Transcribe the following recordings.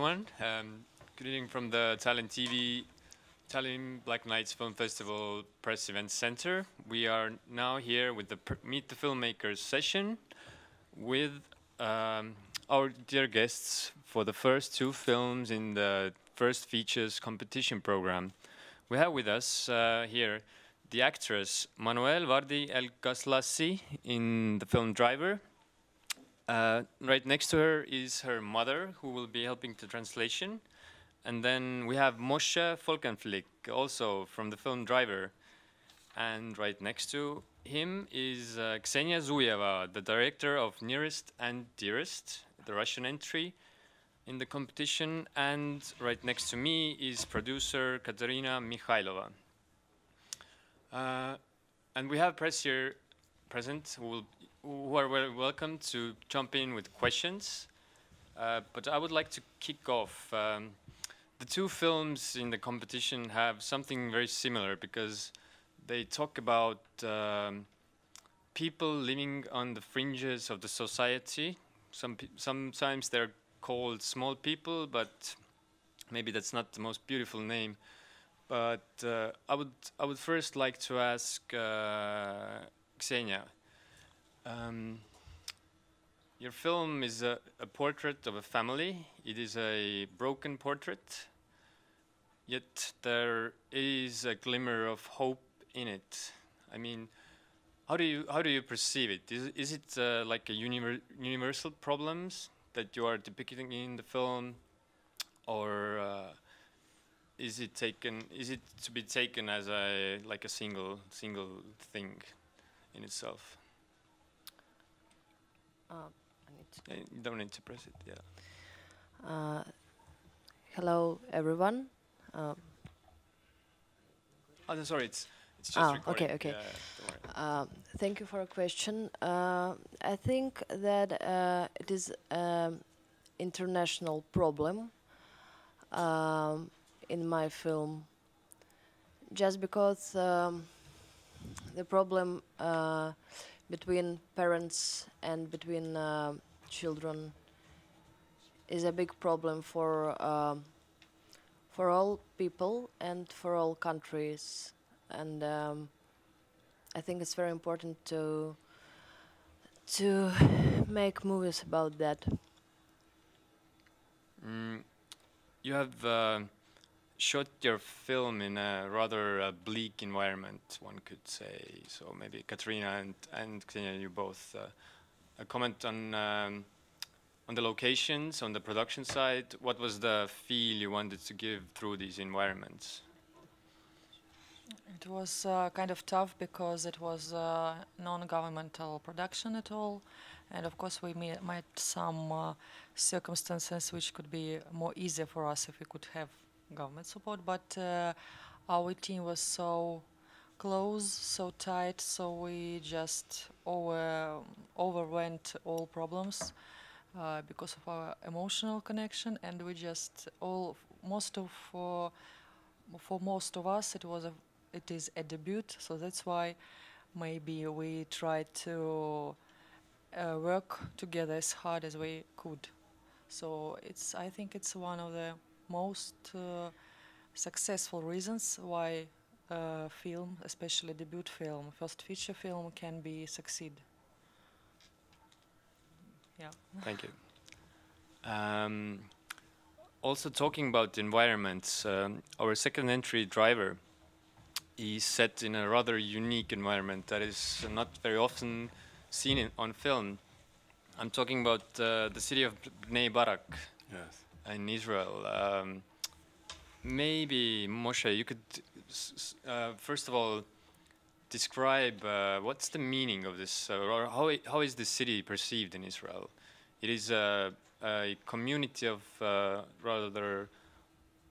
everyone. Good evening from the Italian Black Nights Film Festival Press Event Center. We are now here with the Meet the Filmmakers session with our dear guests for the first two films in the First Features competition program. We have with us here the actress Manuel Vardi-Elkaslassy in the film Driver. Right next to her is her mother, who will be helping the translation. And then we have Moshe Folkenflik, also from the film Driver. And right next to him is Ksenia Zueva, the director of Nearest and Dearest, the Russian entry in the competition. And right next to me is producer Katerina Mikhaylova. And we have press here present who are very welcome to jump in with questions. But I would like to kick off. The two films in the competition have something very similar because they talk about people living on the fringes of the society. Sometimes they're called small people, but maybe that's not the most beautiful name. But I would first like to ask Ksenia. Your film is a portrait of a family. It is a broken portrait, yet there is a glimmer of hope in it. I mean, how do you perceive it? Is it like a universal problems that you are depicting in the film, or is it to be taken as a single thing in itself? You don't need to press it, yeah. Hello, everyone. Oh, no, sorry, it's just recording. Okay. Yeah, thank you for a question. I think that it is an international problem in my film, just because the problem between parents and between children is a big problem for all people and for all countries, and I think it's very important to make movies about that. You have shot your film in a rather bleak environment, one could say. So maybe Katerina and Ksenia, you both a comment on the locations, on the production side. What was the feel you wanted to give through these environments? It was kind of tough because it was a non-governmental production at all, and of course we met some circumstances which could be more easier for us if we could have government support, but our team was so close, so tight, so we just overwent all problems because of our emotional connection, and we just for most of us it is a debut, so that's why maybe we tried to work together as hard as we could. So I think it's one of the most successful reasons why film, especially debut film, first feature film, can be succeed. Yeah. Thank you. Also talking about the environments, our second entry, Driver, is set in a rather unique environment that is not very often seen on film. I'm talking about the city of Bnei Barak. Yes. In Israel. Maybe, Moshe, you could first of all describe what's the meaning of this, or how is the city perceived in Israel? It is a community of rather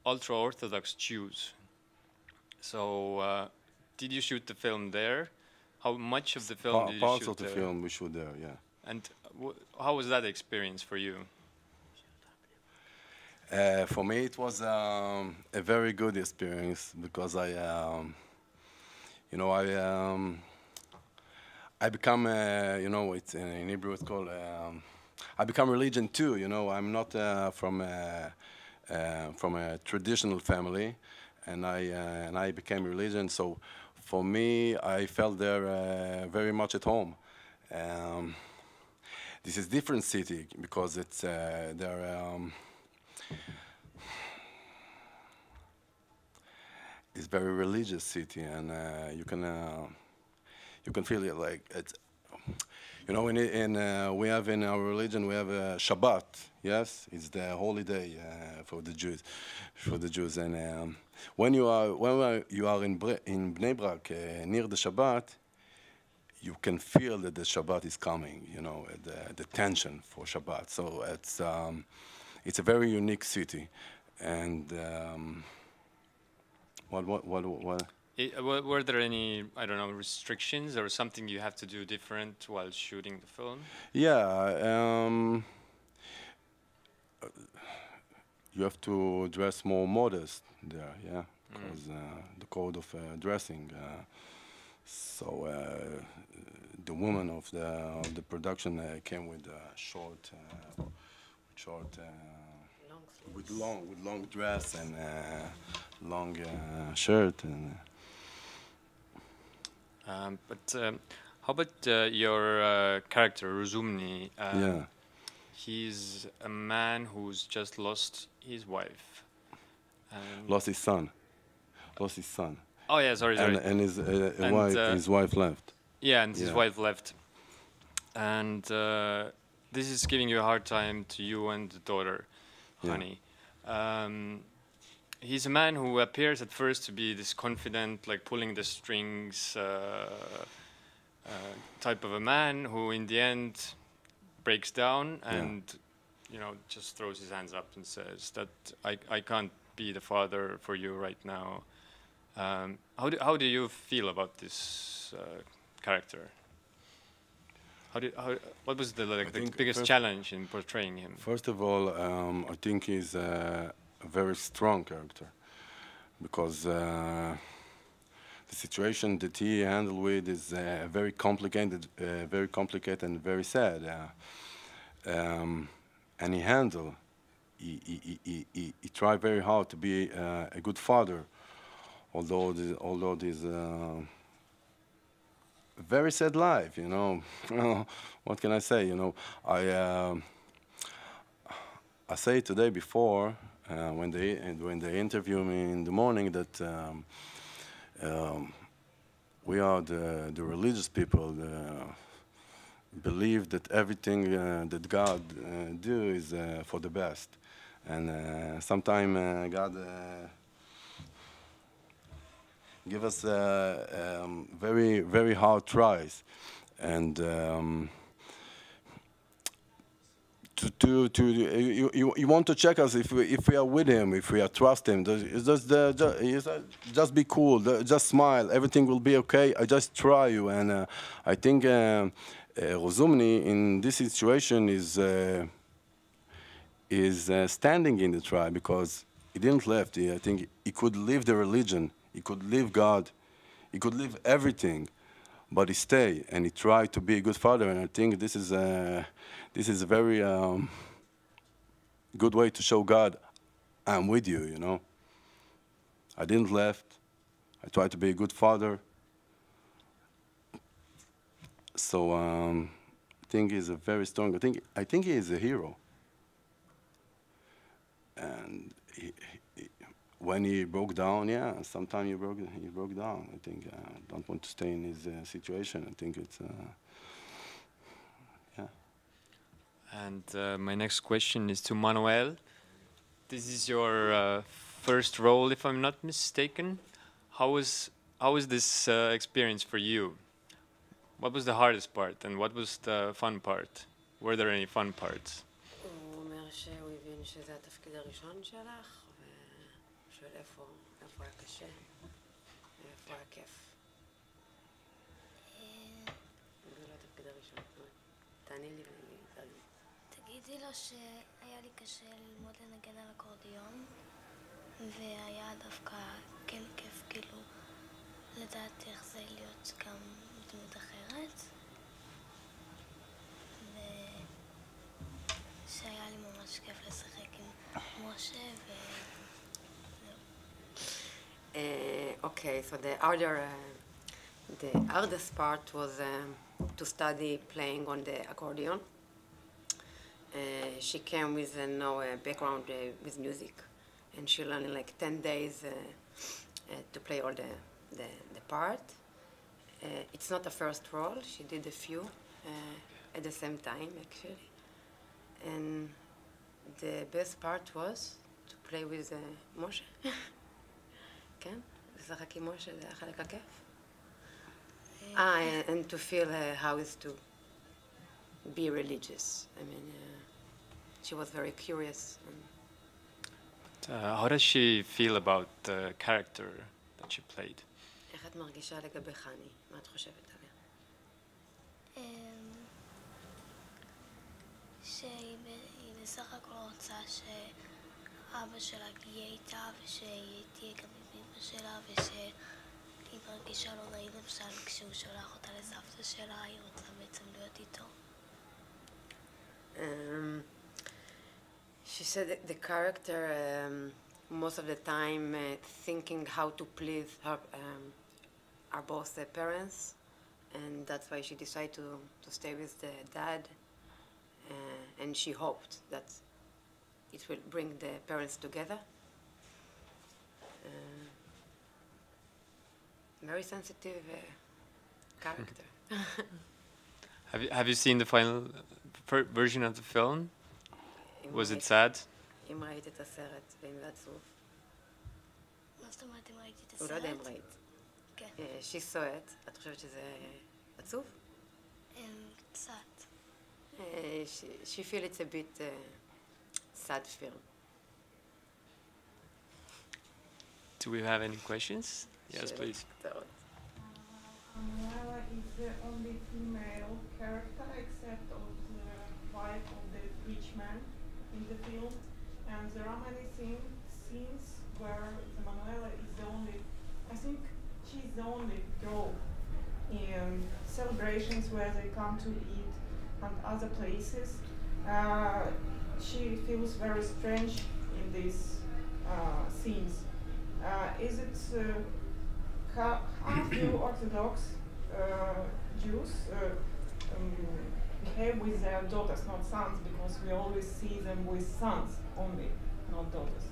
ultra-Orthodox Jews. So did you shoot the film there? How much of the film did you shoot there? Parts of the film we shoot there, yeah. And how was that experience for you? For me, it was a very good experience because I become, it's in Hebrew it's called, I become religion too. I'm not from from a traditional family, and I became religion. So for me, I felt there very much at home. This is different city because it's it's very religious city, and you can feel it like it's. You know, we have in our religion we have Shabbat. Yes, it's the holy day for the Jews, And when you are in Bnei Brak near the Shabbat, you can feel that the Shabbat is coming. You know, the tension for Shabbat. So it's a very unique city, and what? Were there any, I don't know, restrictions or something you have to do different while shooting the film? Yeah, you have to dress more modest there, yeah, because the code of dressing. So the woman of the production came with short, with long dress and long shirt and. But how about your character, Rozumny? Yeah. He's a man who's just lost his wife. Lost his son. Oh yeah, sorry. And his wife left. Yeah, and his wife left. And this is giving you a hard time to you and the daughter, honey. He's a man who appears at first to be this confident, like pulling the strings type of a man who in the end breaks down and you know, just throws his hands up and says that I can't be the father for you right now. How do you feel about this character? What was the biggest challenge in portraying him? First of all, I think he's a very strong character, because the situation that he handled with is very complicated and very sad. And he tried very hard to be a good father, although this very sad life, you know. What can I say? You know, I say today before when they interview me in the morning that we are the religious people. Believe that everything that God do is for the best, and sometimes God give us very, very hard tries, and you want to check us if we are with him, if we are trust him. Just be cool, just smile, everything will be okay. I just try you, and I think Rozumny in this situation is standing in the trial because he didn't left. I think he could leave the religion. He could leave God, he could leave everything, but he stayed and he tried to be a good father. And I think this is a very good way to show God, I'm with you. You know, I didn't left. I tried to be a good father. So I think he's a very strong. I think he is a hero. And when he broke down, sometimes he broke down. I think I don't want to stay in his situation. I think it's, And my next question is to Manuel. This is your first role, if I'm not mistaken. How was this experience for you? What was the hardest part, and what was the fun part? Were there any fun parts? הוא אומר שהוא הבין שזה התפקיד הראשון שלך, ושואל איפה היה קשה, ואיפה היה כיף. זה לא התפקיד הראשון, תעני לי ואני אתעלם. תגידי לו שהיה לי קשה ללמוד לנגן על אקורדיון, והיה דווקא כן כיף כאילו לדעת איך זה להיות גם דמות אחרת, ושהיה לי ממש כיף לשחק עם משה משה Okay, so the hardest part was to study playing on the accordion. She came with no background with music, and she learned in like 10 days to play all the part. It's not a first role. She did a few at the same time, actually. And the best part was to play with Moshe. כן? לשחק עם משה זה החלק הכיף. And to feel how it's to be religious. I mean, she was very curious. How does she feel about the character that she played? איך את מרגישה לגבי חני? מה את חושבת עליה? שהיא בסך הכל רוצה שאבא שלה יהיה איתה ושהיא תהיה גם עם אמא שלה ושהיא מרגישה לא נעים למשל כשהוא שולח אותה לסבתא שלה, היא רוצה בעצם להיות איתו. She said that the character most of the time thinking how to please her both parents, and that's why she decided to stay with the dad, and she hoped that it will bring the parents together. Very sensitive character. Have you seen the final version of the film? Was it sad? אם ראית את הסרט, ואם זה עצוב. מה זאת אומרת אם ראיתי את הוא הסרט? לא יודע אם ראית. כן. She saw it. את חושבת שזה עצוב? קצת. She feel it's a bit sad film. Do we have any questions? Yes, please. Manuel is the only female character except of the wife of the rich man in the film, and there are many scenes where the Manuela is the only, I think she's the only girl in celebrations where they come to eat and other places. She feels very strange in these scenes. Is it how do Orthodox Jews behave with their daughters, not sons, because we always see them with sons only, not daughters?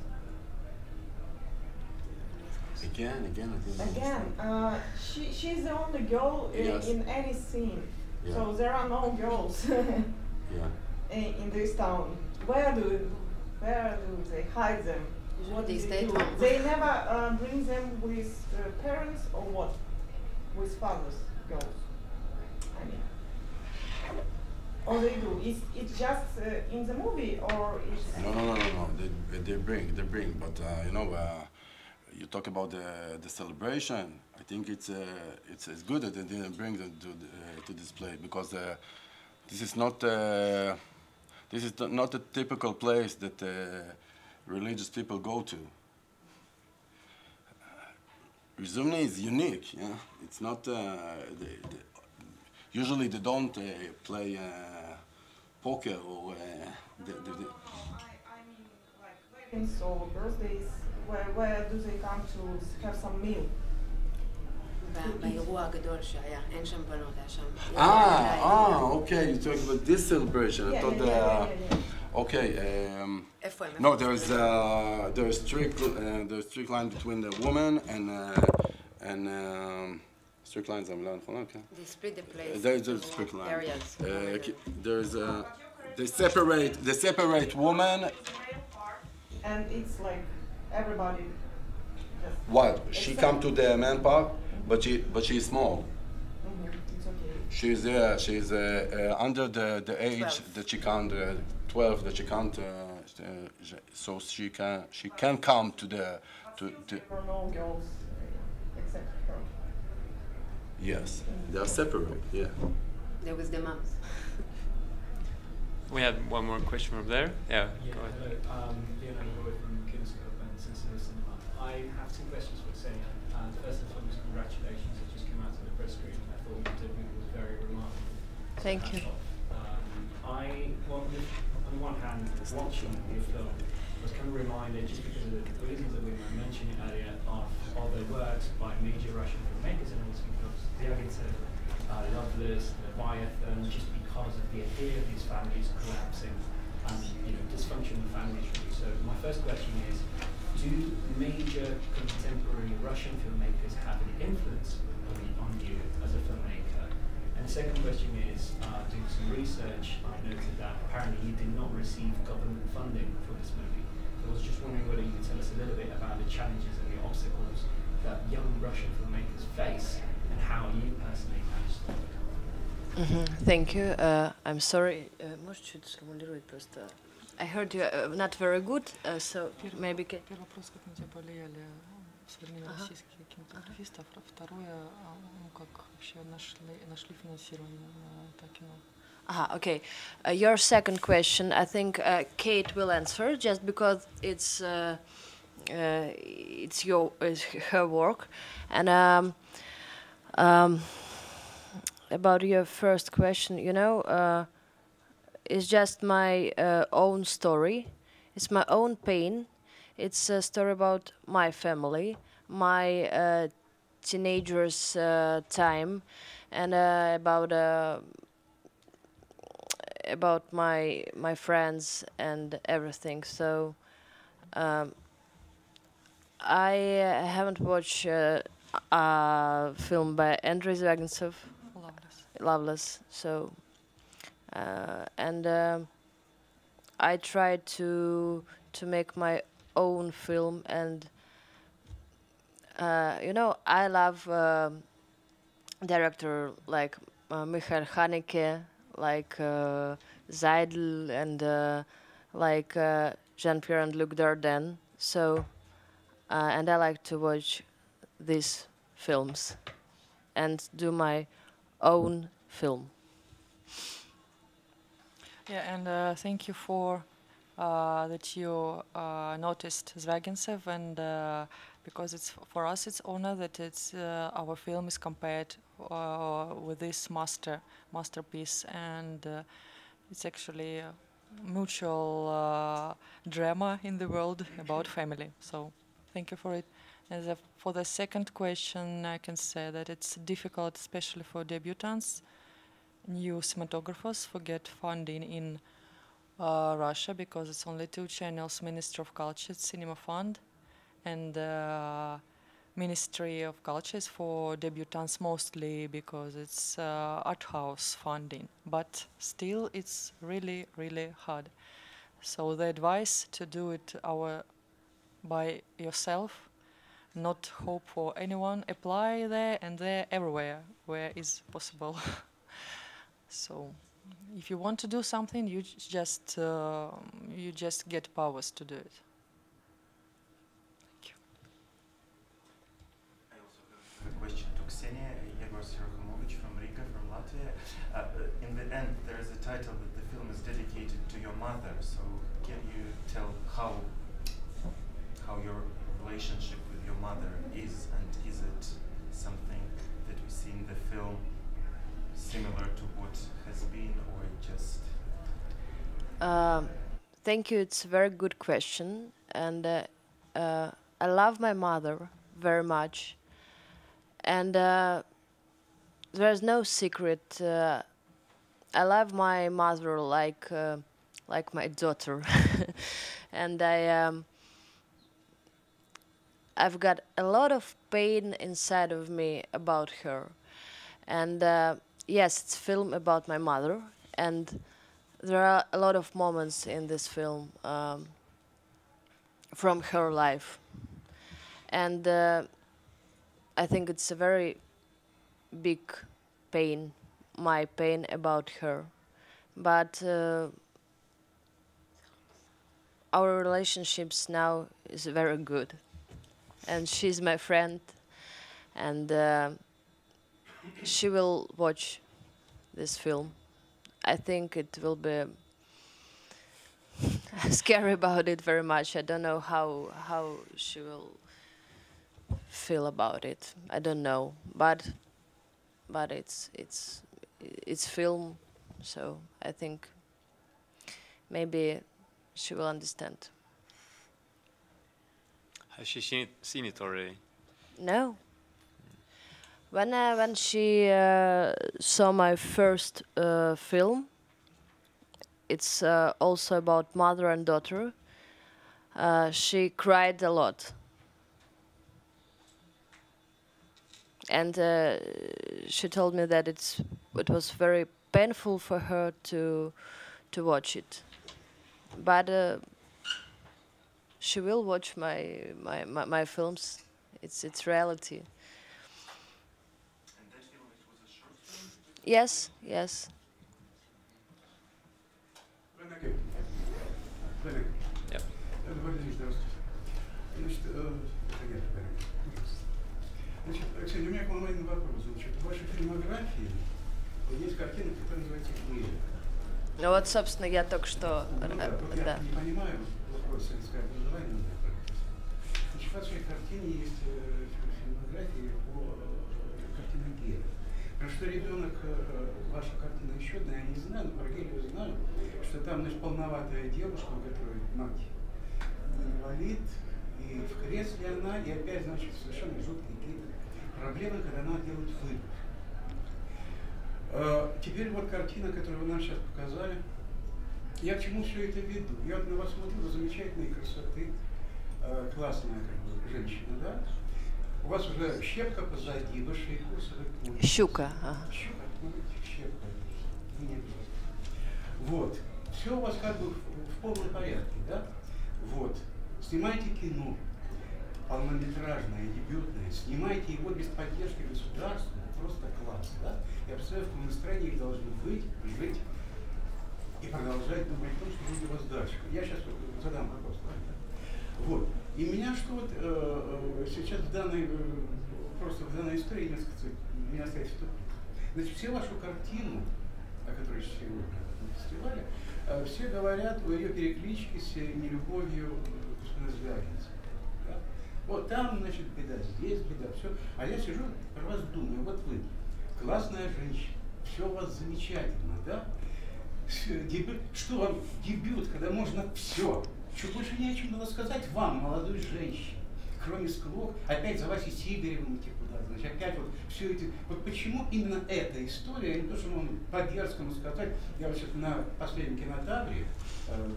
Again, I didn't Again, she's the only girl Yes. in any scene, Yeah. so there are no girls Yeah. in this town. Where do they hide them? What They do stay do? at home. They never bring them with parents or what? With fathers, girls. I mean, or they do. It's just in the movie, or it's No. They bring. But you talk about the celebration. I think it's good that they didn't bring them to display, because this is not a typical place that religious people go to. Rizumni is unique. Yeah, it's not. Usually they don't play poker or. I mean, like weddings or birthdays. Where do they come to have some meal? באירוע הגדול שהיה, אין שם בנות, היה שם... Okay. You talk about this celebration. I thought Yeah. Okay. איפה הם? No, there's strict line between the woman and strict lines. I'm learning. Okay. They split the place. There's a strict line. Areas. There's they separate woman. And it's like everybody. Just What? She except- come to the man part, but she's small. It's okay. She's under the age 12. that she can't 12 that she can't so she can come to the There are no girls except her. yes, they are separate. Yeah. There was the moms. We had one more question from there. Yeah, Yeah, go ahead. hello. Leonardo Roy from Kinescope and Cincinnati Cinema. I have two questions for Ksenia. The first and foremost, congratulations. It just came out of the press screen. I thought your debut was very remarkable. Thank you. On the one hand, watching your film, was kind of reminded, just because of the reasons that we were mentioning earlier, of other works by major Russian filmmakers, and also because Zvyaginsev, Loveless, Leviathan, just because of the idea of these families collapsing and dysfunctional families. Really. So my first question is, do major contemporary Russian filmmakers have an influence on you as a filmmaker? And the second question is, doing some research, I noted that apparently you did not receive government funding for this movie. So I was just wondering whether you could tell us a little bit about the challenges and the obstacles that young Russian filmmakers face and how you personally managed to overcome. Thank you. I'm sorry. Может, чуть сформулировать просто. I heard you not very good, so maybe. Первый вопрос, как на тебя повлияли современные российские кинематографисты, а второе, как вообще нашли финансирование на это кино. Okay. Your second question, I think Kate will answer, just because it's her work, and about your first question, it's just my own story. It's my own pain. It's a story about my family, my teenagers' time, and about my friends and everything. So I haven't watched a film by Andrei Zvyaginsev, Loveless. So and I tried to make my own film, and I love director like Mikhaylova, like Zeidel, and like Jean-Pierre and Luc Dardenne. So and I like to watch these films and do my own film. Yeah, and thank you for that you noticed Zvyaginsev, and because it's for us it's honor that it's our film is compared with this masterpiece, and it's actually a mutual drama in the world about family. So thank you for it. And for the second question, I can say that it's difficult, especially for debutants, new cinematographers, for get funding in Russia, because it's only 2 channels: Ministry of Culture, Cinema Fund, and Ministry of Culture is for debutants mostly, because it's art house funding. But still, it's really, really hard. So the advice to do it by yourself, not hope for anyone, apply there and there, everywhere where is possible. So if you want to do something, you just get powers to do it. Thank you. I also have a question to Ksenia. From Riga, from Latvia. In the end, there is a title that the film is dedicated to your mother. So can you tell how your relationship with your mother is, and is it something that we see in the film similar to what has been, or just? Thank you. It's a very good question, and I love my mother very much, and there's no secret. I love my mother like my daughter, and I've got a lot of pain inside of me about her, and yes, it's a film about my mother, and there are a lot of moments in this film from her life, and I think it's a very big pain, my pain about her, but our relationships now is very good, and she's my friend, and she will watch this film. I think it will be scary about it very much. I don't know how she will feel about it. I don't know, but it's film, so I think maybe she will understand. Has she seen it already? No. When she saw my first film, it's also about mother and daughter. She cried a lot, and she told me that it was very painful for her to watch it, but she will watch my films. It's reality. And that film, it was a short film? Yes, yes. Yeah. Ксения, у меня к вам один вопрос. Значит, в вашей фильмографии есть картина, которая называется «Деarest». Ну вот, собственно, я только что... Я не понимаю вопрос советского образования. Значит, в вашей картине есть фильмография по картине «Деarest». Про что ребенок, ваша картина еще одна, я не знаю, но про Гелию знаю, что там, значит, полноватая девушка, у которой мать инвалид, и в кресле она, и опять, значит, совершенно жуткие какие-то проблемы, когда она делает выбор. Теперь вот картина, которую вы нам сейчас показали. Я к чему все это веду? Я вот на вас смотрю, вы замечательной красоты, классная как бы женщина, да? У вас уже щепка позади, высшие курсы. Щука. Щука, ну, щепка. Нет. Вот. Все у вас как бы в полном порядке, да? Вот. Снимайте кино, полнометражное, дебютное, снимайте его без поддержки государства, просто класс, да? Я представляю, в каком настроении вы должны быть, жить и продолжать думать о том, что будет у вас дальше. Я сейчас задам вопрос, да? Вот. И меня что вот сейчас в данной, просто в данной истории, меня стоит в тупик. Значит, все вашу картину, о которой сегодня на фестивале, все говорят о ее перекличке с нелюбовью господина Звягинца. Да? Вот там, значит, беда, здесь беда, все. А я сижу, про вас думаю, вот вы, классная женщина, все у вас замечательно, да? Дебют, что вам дебют, когда можно все? Что больше не о чем было сказать вам, молодой женщине, кроме склок, опять за Васей Сибиревым идти куда-то, значит, опять вот все эти, вот почему именно эта история, не то, что можно по-дерзкому сказать, я вот сейчас на последнем кинотавре,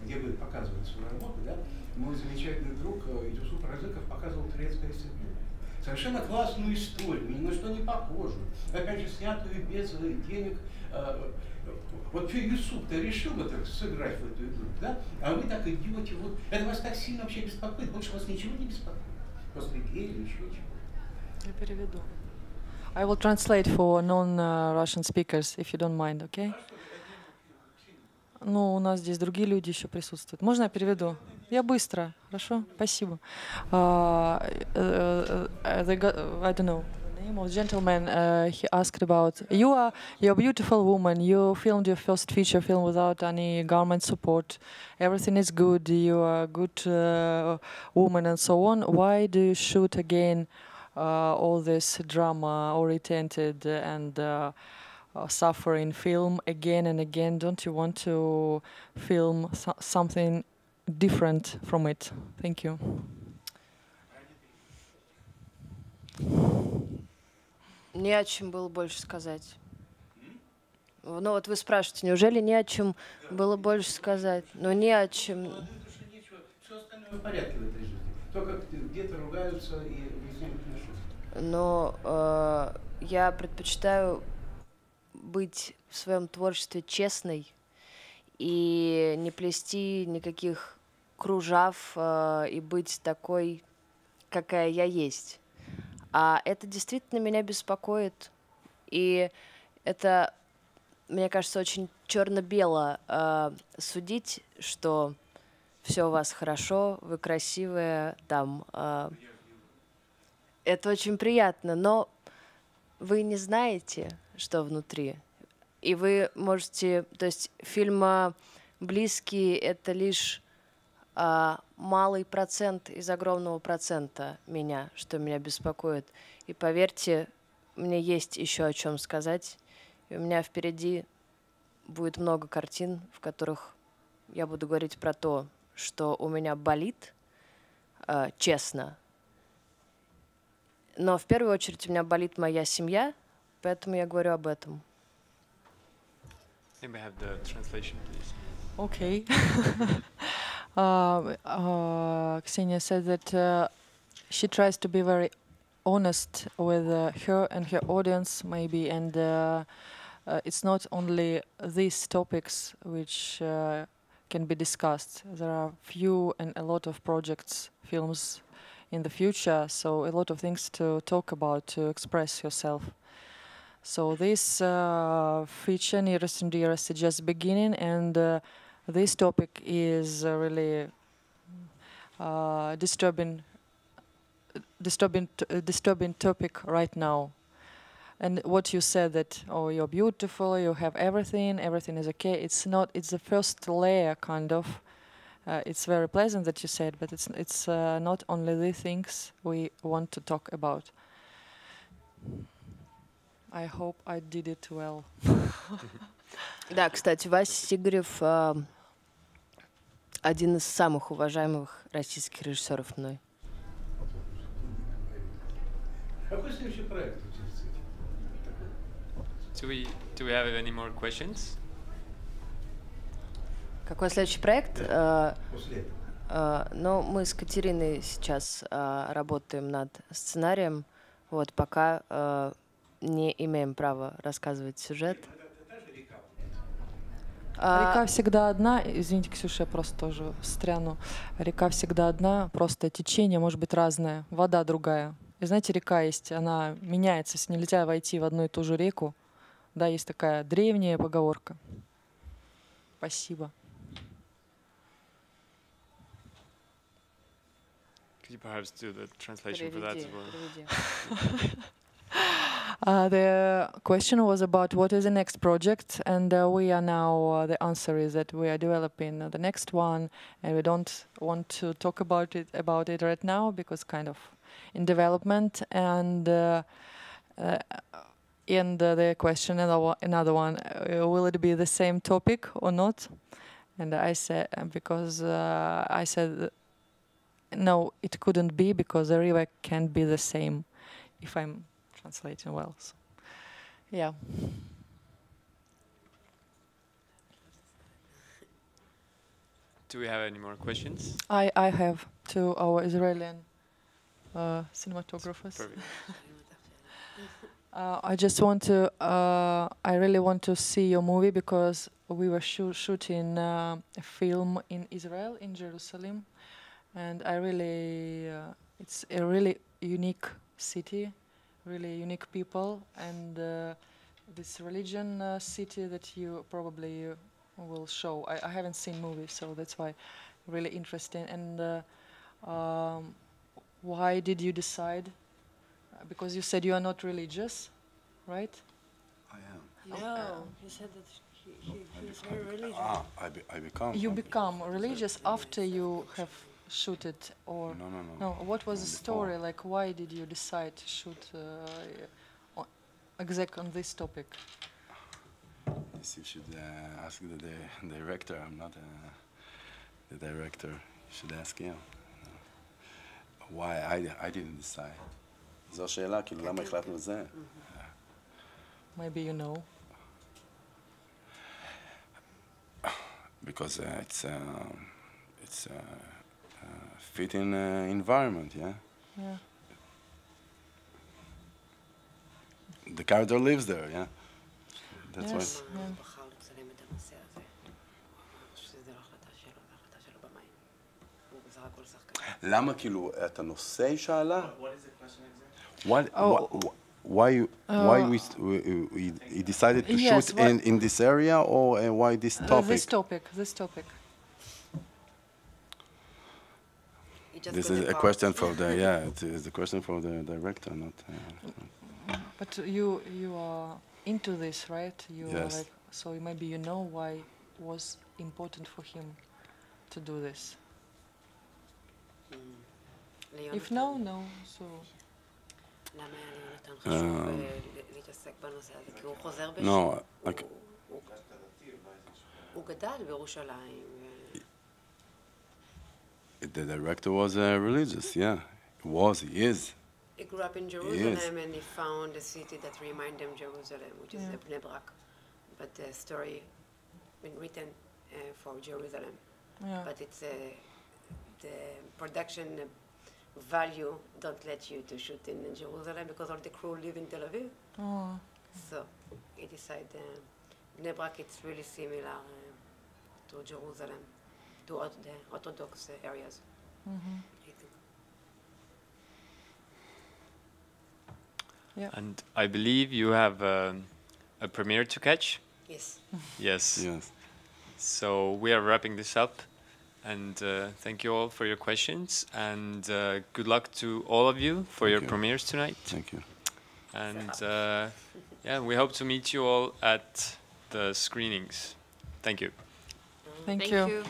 где вы показывали свою работу, да, мой замечательный друг Юсуп Разыков показывал «Турецкое сцепление». Совершенно классную историю, ни на что не похожую, опять же, снятую без денег. Вот что Юсуп-то решил вот так сыграть в эту игру, да? А вы так идете, вот. Это вас так сильно вообще беспокоит, больше вас ничего не беспокоит. После геля, еще чего. Я переведу. I will translate for non-Russian speakers, if you don't mind, okay? Ну, у нас здесь другие люди еще присутствуют. Можно я переведу? Я быстро, хорошо? Спасибо. I don't know. The gentleman, he asked about you're a beautiful woman. You filmed your first feature film without any government support. Everything is good. You are a good woman and so on. Why do you shoot again all this drama-oriented and suffering film again and again? Don't you want to film something different from it? Thank you. Не о чем было больше сказать. Ну вот вы спрашиваете, неужели не о чем было больше сказать? Но не о чем. Все остальное в порядке в этой жизни. Только где-то ругаются и выясняют отношения. Но я предпочитаю быть в своем творчестве честной и не плести никаких кружав и быть такой, какая я есть. А это действительно меня беспокоит. И это, мне кажется, очень черно-бело судить, что все у вас хорошо, вы красивые, там. Это очень приятно, но вы не знаете, что внутри. И вы можете... То есть фильм «Близкие» — это лишь малый процент из огромного процента меня, что меня беспокоит. И поверьте, мне есть еще о чем сказать. И у меня впереди будет много картин, в которых я буду говорить про то, что у меня болит, честно, Но в первую очередь у меня болит моя семья, поэтому я говорю об этом. Maybe have the translation, please. Okay. Ksenia said that she tries to be very honest with her and her audience, maybe, and it's not only these topics which can be discussed. There are few and a lot of projects, films in the future, so a lot of things to talk about, to express yourself. So this feature, Nearest and Dearest, is just beginning, and this topic is really disturbing topic right now. And what you said that, oh, you're beautiful, you have everything is okay. It's not. It's the first layer, kind of. It's very pleasant that you said, but it's not only the things we want to talk about. I hope I did it well. Да, кстати, Вася Сигарев один из самых уважаемых российских режиссеров мной. Какой следующий проект у тебя? Do we have any more questions? Какой следующий проект? После этого. Ну, мы с Катериной сейчас работаем над сценарием. Вот, пока не имеем права рассказывать сюжет. Река всегда одна. Извините, Ксюша, я просто тоже встряну. Река всегда одна, просто течение может быть разное, вода другая. И знаете, река есть, она меняется, нельзя войти в одну и ту же реку. Да, есть такая древняя поговорка. Спасибо. Could you perhaps do the translation for that as well? The question was about what is the next project, and we are now, the answer is that we are developing the next one, and we don't want to talk about it right now because kind of in development. And the question, another one, will it be the same topic or not? And I said, because I said, no, it couldn't be because the river can't be the same, if I'm translating well. So, yeah. Do we have any more questions? I have to our Israeli cinematographers. Perfect. I just want to, I really want to see your movie because we were shooting a film in Israel, in Jerusalem. And I really, it's a really unique city, really unique people, and this religion city that you probably will show. I haven't seen movies, so that's why really interesting. And why did you decide? Because you said you are not religious, right? I am. No, he said that he's very religious. I become. You become religious after you have shoot it, or no. What was the story like? Why did you decide to shoot exactly on this topic? Yes, you should ask the director. I'm not the director. You should ask him. Why I didn't decide. זו השאלה, כאילו למה החלטנו את זה? Maybe you know. Because it's fitting environment, yeah? Yeah. The character lives there, yeah? That's yes. why. Yeah. למה כאילו את הנושא היא שאלה? What is the question exactly? Why we decided to yes, shoot in this area, or why this topic? This topic. This is a question for the it is a question for the director, not. But you are into this, right? You Yes. are like, so maybe you know why it was important for him to do this. If no, so. למה היה ליונתן חשוב להתעסק בנושא הזה? כי הוא חוזר No, הוא גדל בירושלים. the director was religious, yeah. He is. He grew up in Jerusalem and he found a city that reminds him Jerusalem, which is Bnei Brak. But the story been written for Jerusalem. Yeah. But it's the production value don't let you to shoot in Jerusalem because all the crew live in Tel Aviv. Oh. So he decided Bnei Brak it's really similar to Jerusalem, to the Orthodox areas. Mm-hmm. I think. Yeah. And I believe you have a premiere to catch. Yes. Yes. Yes. So we are wrapping this up, and thank you all for your questions, and good luck to all of you for your premieres tonight. Thank you. And yeah, we hope to meet you all at the screenings. Thank you. Thank Thank you. you.